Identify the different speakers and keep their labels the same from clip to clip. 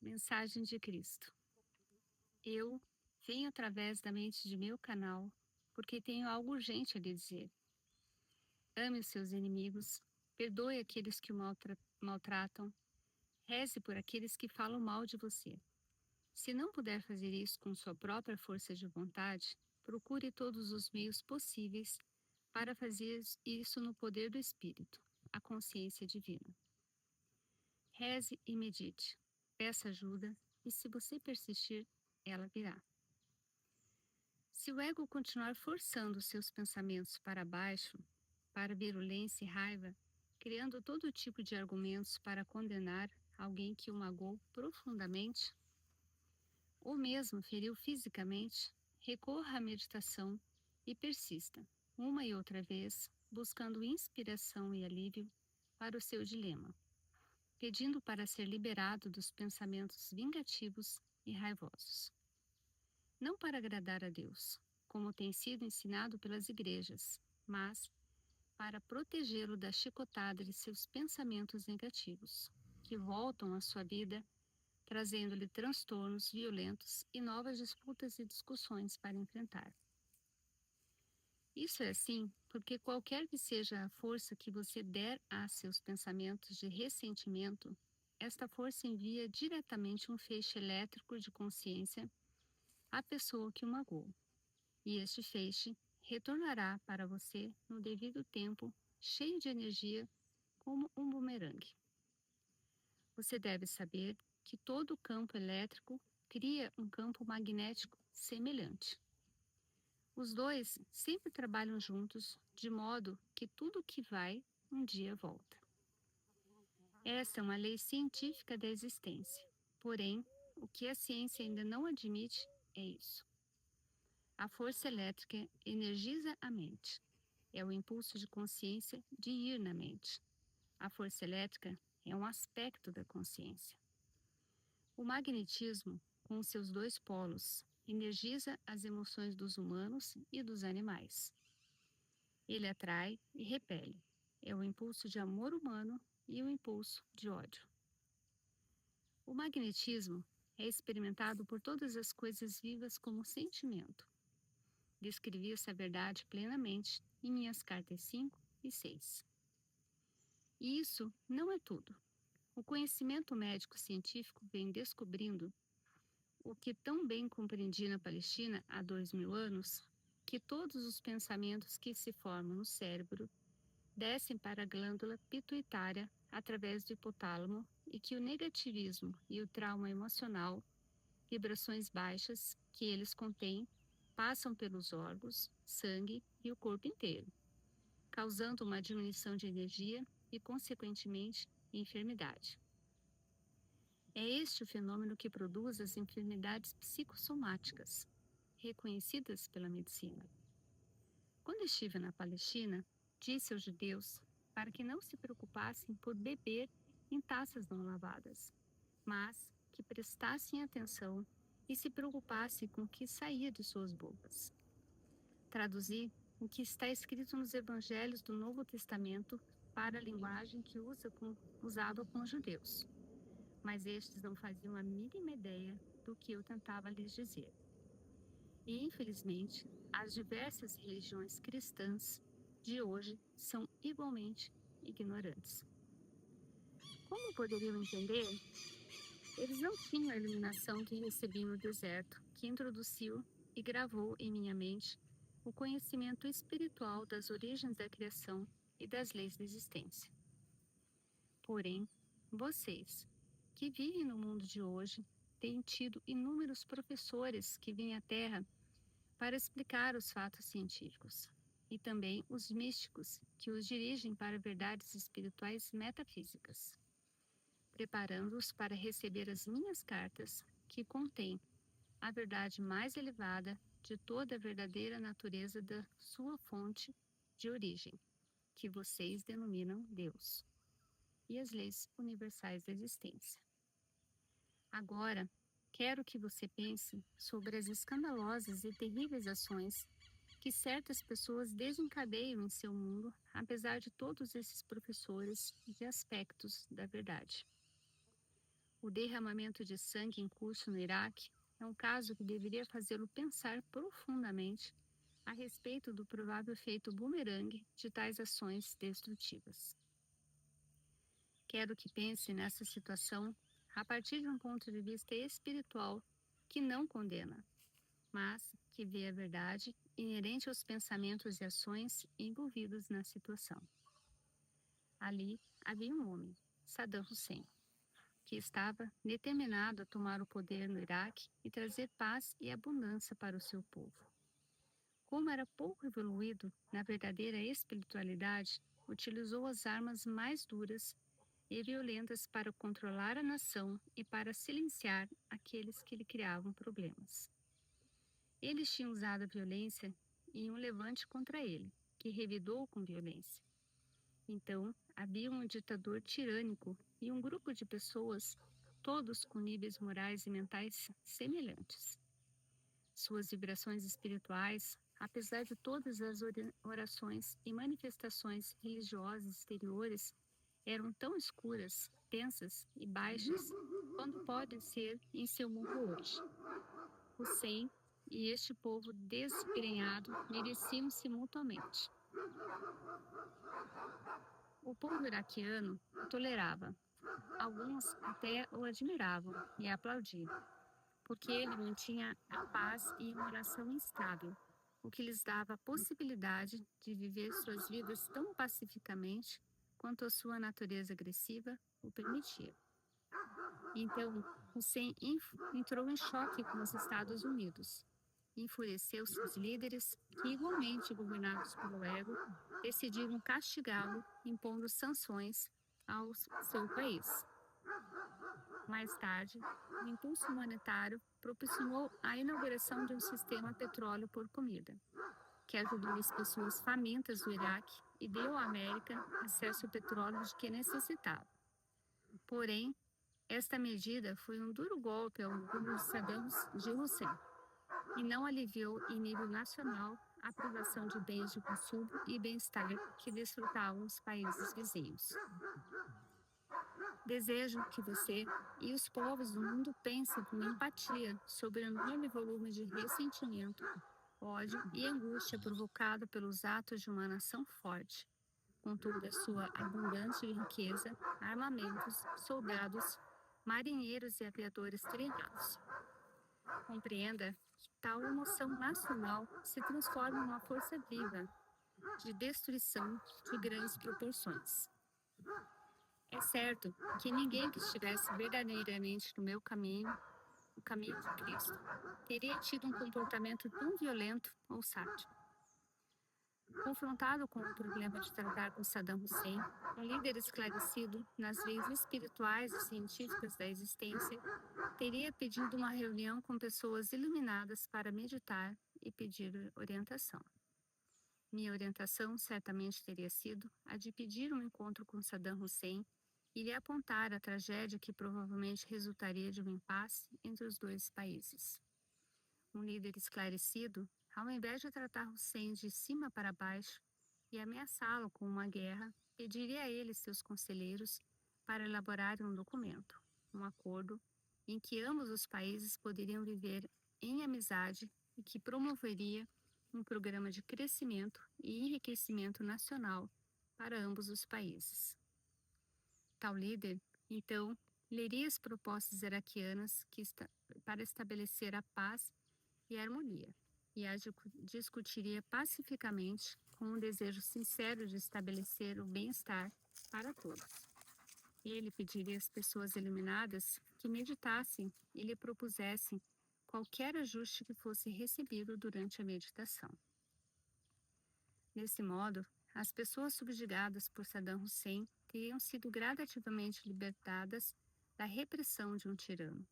Speaker 1: Mensagem de Cristo. Eu venho através da mente de meu canal, porque tenho algo urgente a lhe dizer. Ame os seus inimigos, perdoe aqueles que o maltratam, reze por aqueles que falam mal de você. Se não puder fazer isso com sua própria força de vontade, procure todos os meios possíveis para fazer isso no poder do Espírito, a consciência divina. Reze e medite, peça ajuda e, se você persistir, ela virá. Se o ego continuar forçando seus pensamentos para baixo, para virulência e raiva, criando todo tipo de argumentos para condenar alguém que o magoou profundamente, ou mesmo feriu fisicamente, recorra à meditação e persista, uma e outra vez, buscando inspiração e alívio para o seu dilema, pedindo para ser liberado dos pensamentos vingativos e raivosos. Não para agradar a Deus, como tem sido ensinado pelas igrejas, mas para protegê-lo da chicotada de seus pensamentos negativos, que voltam à sua vida, trazendo-lhe transtornos violentos e novas disputas e discussões para enfrentar. Isso é assim porque qualquer que seja a força que você der a seus pensamentos de ressentimento, esta força envia diretamente um feixe elétrico de consciência à pessoa que o magoou, e este feixe retornará para você no devido tempo, cheio de energia, como um bumerangue. Você deve saber que todo campo elétrico cria um campo magnético semelhante. Os dois sempre trabalham juntos, de modo que tudo que vai, um dia volta. Essa é uma lei científica da existência. Porém, o que a ciência ainda não admite é isso. A força elétrica energiza a mente. É o impulso de consciência de ir na mente. A força elétrica é um aspecto da consciência. O magnetismo, com seus dois polos, energiza as emoções dos humanos e dos animais. Ele atrai e repele. É o impulso de amor humano e o impulso de ódio. O magnetismo é experimentado por todas as coisas vivas como sentimento. Descrevi essa verdade plenamente em minhas cartas 5 e 6. E isso não é tudo. O conhecimento médico-científico vem descobrindo o que tão bem compreendi na Palestina há 2000 anos, que todos os pensamentos que se formam no cérebro descem para a glândula pituitária através do hipotálamo e que o negativismo e o trauma emocional, vibrações baixas que eles contêm, passam pelos órgãos, sangue e o corpo inteiro, causando uma diminuição de energia e, consequentemente, enfermidade. É este o fenômeno que produz as enfermidades psicossomáticas, reconhecidas pela medicina. Quando estive na Palestina, disse aos judeus para que não se preocupassem por beber em taças não lavadas, mas que prestassem atenção e se preocupassem com o que saía de suas bocas. Traduzi o que está escrito nos evangelhos do Novo Testamento para a linguagem que usava com os judeus, mas estes não faziam a mínima ideia do que eu tentava lhes dizer. E, infelizmente, as diversas religiões cristãs de hoje são igualmente ignorantes. Como poderiam entender? Eles não tinham a iluminação que recebi no deserto, que introduziu e gravou em minha mente o conhecimento espiritual das origens da criação e das leis da existência. Porém, vocês, que vivem no mundo de hoje, têm tido inúmeros professores que vêm à Terra para explicar os fatos científicos, e também os místicos que os dirigem para verdades espirituais metafísicas, preparando-os para receber as minhas cartas, que contêm a verdade mais elevada de toda a verdadeira natureza da sua fonte de origem, que vocês denominam Deus, e as leis universais da existência. Agora, quero que você pense sobre as escandalosas e terríveis ações que certas pessoas desencadeiam em seu mundo, apesar de todos esses professores e aspectos da verdade. O derramamento de sangue em curso no Iraque é um caso que deveria fazê-lo pensar profundamente a respeito do provável efeito bumerangue de tais ações destrutivas. Quero que pense nessa situação a partir de um ponto de vista espiritual que não condena, mas que vê a verdade inerente aos pensamentos e ações envolvidos na situação. Ali havia um homem, Saddam Hussein, que estava determinado a tomar o poder no Iraque e trazer paz e abundância para o seu povo. Como era pouco evoluído na verdadeira espiritualidade, utilizou as armas mais duras e violentas para controlar a nação e para silenciar aqueles que lhe criavam problemas. Eles tinham usado a violência em um levante contra ele, que revidou com violência. Então, havia um ditador tirânico e um grupo de pessoas, todos com níveis morais e mentais semelhantes. Suas vibrações espirituais, apesar de todas as orações e manifestações religiosas exteriores, eram tão escuras, tensas e baixas quanto podem ser em seu mundo hoje. Hussein e este povo desgrenhado mereciam-se mutuamente. O povo iraquiano o tolerava. Alguns até o admiravam e aplaudiam, porque ele mantinha a paz e uma oração instável, o que lhes dava a possibilidade de viver suas vidas tão pacificamente quanto a sua natureza agressiva o permitia. Então, Hussein entrou em choque com os Estados Unidos. Enfureceu seus líderes, que, igualmente governados pelo ego, decidiram castigá-lo, impondo sanções ao seu país. Mais tarde, o impulso monetário propiciou a inauguração de um sistema petróleo por comida, que ajudou as pessoas famintas do Iraque e deu à América acesso ao petróleo de que necessitava. Porém, esta medida foi um duro golpe ao orgulho de Saddam Hussein e não aliviou em nível nacional a privação de bens de consumo e bem-estar que desfrutavam os países vizinhos. Desejo que você e os povos do mundo pensem com empatia sobre o enorme volume de ressentimento, ódio e angústia provocado pelos atos de uma nação forte, com toda a sua abundante riqueza, armamentos, soldados, marinheiros e aviadores treinados. Compreenda que tal emoção nacional se transforma em uma força viva de destruição de grandes proporções. É certo que ninguém que estivesse verdadeiramente no meu caminho, o caminho de Cristo, teria tido um comportamento tão violento ou sádico. Confrontado com o problema de tratar com Saddam Hussein, um líder esclarecido nas leis espirituais e científicas da existência, teria pedido uma reunião com pessoas iluminadas para meditar e pedir orientação. Minha orientação certamente teria sido a de pedir um encontro com Saddam Hussein e lhe apontar a tragédia que provavelmente resultaria de um impasse entre os dois países. Um líder esclarecido, ao invés de tratar Hussein de cima para baixo e ameaçá-lo com uma guerra, pediria a ele e seus conselheiros para elaborarem um documento, um acordo, em que ambos os países poderiam viver em amizade e que promoveria um programa de crescimento e enriquecimento nacional para ambos os países. Tal líder, então, leria as propostas iraquianas para estabelecer a paz e harmonia, e as discutiria pacificamente com um desejo sincero de estabelecer o bem-estar para todos. Ele pediria às pessoas iluminadas que meditassem e lhe propusessem qualquer ajuste que fosse recebido durante a meditação. Desse modo, as pessoas subjugadas por Saddam Hussein teriam sido gradativamente libertadas da repressão de um tirano.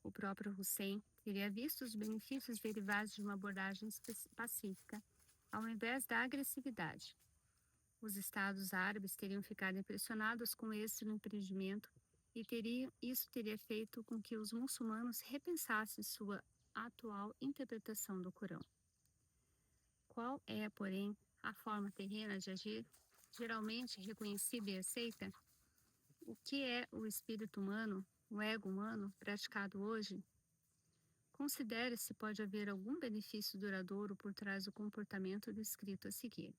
Speaker 1: O próprio Hussein teria visto os benefícios derivados de uma abordagem pacífica, ao invés da agressividade. Os estados árabes teriam ficado impressionados com esse empreendimento e isso teria feito com que os muçulmanos repensassem sua atual interpretação do Corão. Qual é, porém, a forma terrena de agir, geralmente reconhecida e aceita? O que é o espírito humano o ego humano praticado hoje, considere se pode haver algum benefício duradouro por trás do comportamento descrito a seguir.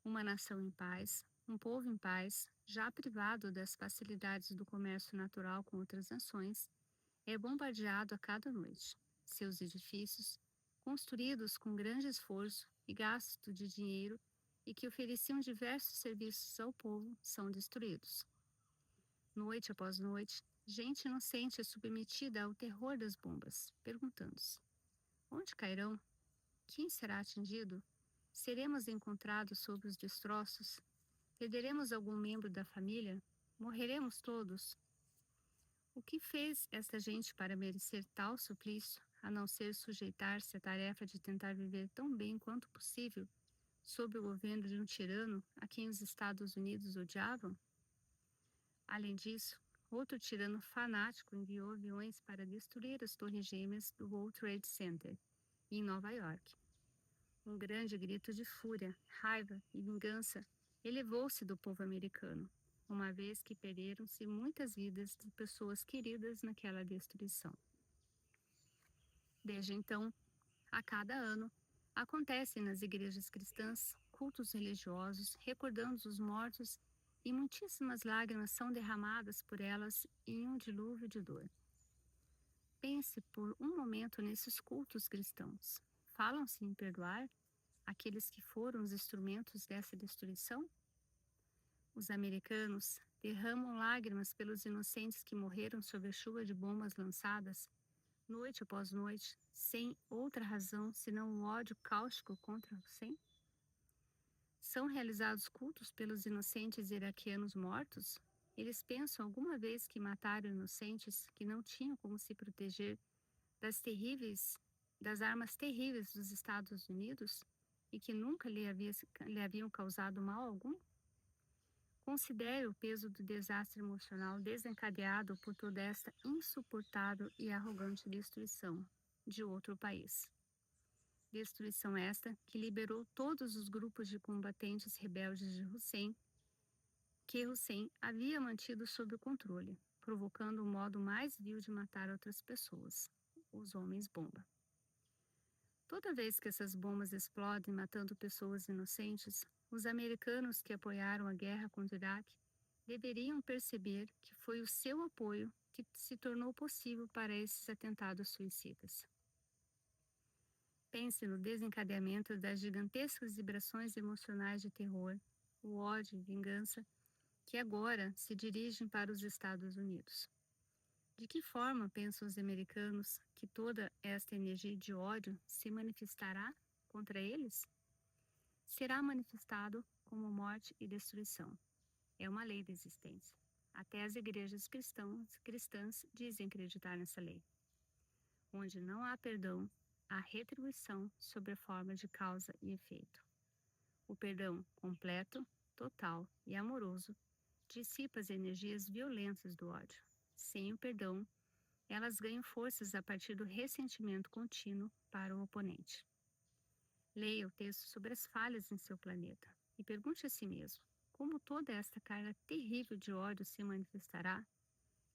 Speaker 1: Uma nação em paz, um povo em paz, já privado das facilidades do comércio natural com outras nações, é bombardeado a cada noite. Seus edifícios, construídos com grande esforço e gasto de dinheiro e que ofereciam diversos serviços ao povo, são destruídos. Noite após noite, gente inocente é submetida ao terror das bombas, perguntando-se: onde cairão? Quem será atingido? Seremos encontrados sob os destroços? Perderemos algum membro da família? Morreremos todos? O que fez esta gente para merecer tal suplício, a não ser sujeitar-se à tarefa de tentar viver tão bem quanto possível sob o governo de um tirano a quem os Estados Unidos odiavam? Além disso, outro tirano fanático enviou aviões para destruir as torres gêmeas do World Trade Center, em Nova York. Um grande grito de fúria, raiva e vingança elevou-se do povo americano, uma vez que perderam-se muitas vidas de pessoas queridas naquela destruição. Desde então, a cada ano, acontecem nas igrejas cristãs cultos religiosos recordando os mortos e muitíssimas lágrimas são derramadas por elas em um dilúvio de dor. Pense por um momento nesses cultos cristãos. Falam-se em perdoar aqueles que foram os instrumentos dessa destruição? Os americanos derramam lágrimas pelos inocentes que morreram sob a chuva de bombas lançadas, noite após noite, sem outra razão senão o ódio cáustico contra o sem? São realizados cultos pelos inocentes iraquianos mortos? Eles pensam alguma vez que mataram inocentes que não tinham como se proteger das armas terríveis dos Estados Unidos e que nunca lhe haviam causado mal algum? Considere o peso do desastre emocional desencadeado por toda esta insuportável e arrogante destruição de outro país. Destruição esta que liberou todos os grupos de combatentes rebeldes de Hussein, que Hussein havia mantido sob o controle, provocando o modo mais vil de matar outras pessoas, os homens-bomba. Toda vez que essas bombas explodem matando pessoas inocentes, os americanos que apoiaram a guerra contra o Iraque deveriam perceber que foi o seu apoio que se tornou possível para esses atentados suicidas. Pense no desencadeamento das gigantescas vibrações emocionais de terror, o ódio e vingança que agora se dirigem para os Estados Unidos. De que forma pensam os americanos que toda esta energia de ódio se manifestará contra eles? Será manifestado como morte e destruição. É uma lei da existência. Até as igrejas cristãs dizem acreditar nessa lei. Onde não há perdão, há retribuição sob a forma de causa e efeito. O perdão completo, total e amoroso dissipa as energias violentas do ódio. Sem o perdão, elas ganham forças a partir do ressentimento contínuo para o oponente. Leia o texto sobre as falhas em seu planeta e pergunte a si mesmo: como toda esta carga terrível de ódio se manifestará?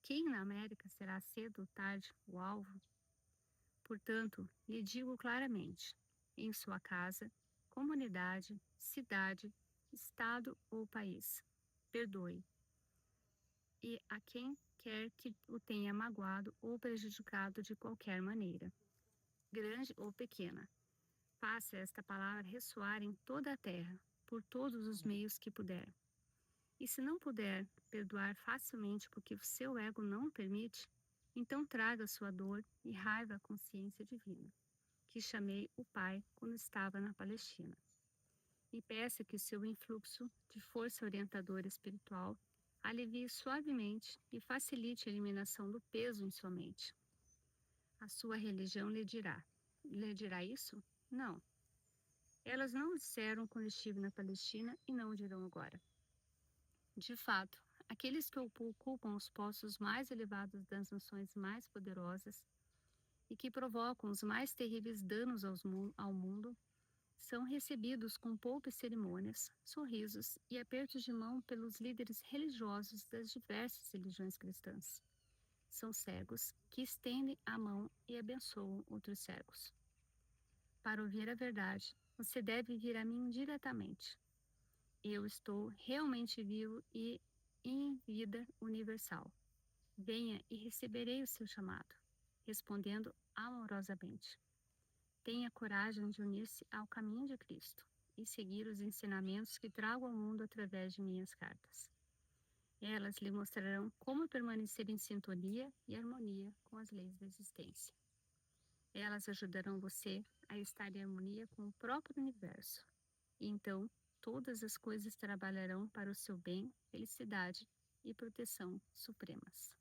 Speaker 1: Quem na América será cedo ou tarde o alvo? Portanto, lhe digo claramente: em sua casa, comunidade, cidade, estado ou país, perdoe. E a quem quer que o tenha magoado ou prejudicado de qualquer maneira, grande ou pequena. Faça esta palavra ressoar em toda a terra, por todos os meios que puder. E se não puder perdoar facilmente porque o seu ego não o permite, então traga sua dor e raiva à consciência divina, que chamei o Pai quando estava na Palestina. E peça que o seu influxo de força orientadora espiritual alivie suavemente e facilite a eliminação do peso em sua mente. A sua religião lhe dirá isso? Não. Elas não o disseram quando estive na Palestina e não o dirão agora. De fato, aqueles que ocupam os postos mais elevados das nações mais poderosas e que provocam os mais terríveis danos ao mundo são recebidos com poucas cerimônias, sorrisos e apertos de mão pelos líderes religiosos das diversas religiões cristãs. são cegos que estendem a mão e abençoam outros cegos. Para ouvir a verdade, você deve vir a mim diretamente. Eu estou realmente vivo e em vida universal. Venha e receberei o seu chamado, respondendo amorosamente. Tenha coragem de unir-se ao caminho de Cristo e seguir os ensinamentos que trago ao mundo através de minhas cartas. Elas lhe mostrarão como permanecer em sintonia e harmonia com as leis da existência. Elas ajudarão você a estar em harmonia com o próprio universo. E então, todas as coisas trabalharão para o seu bem, felicidade e proteção supremas.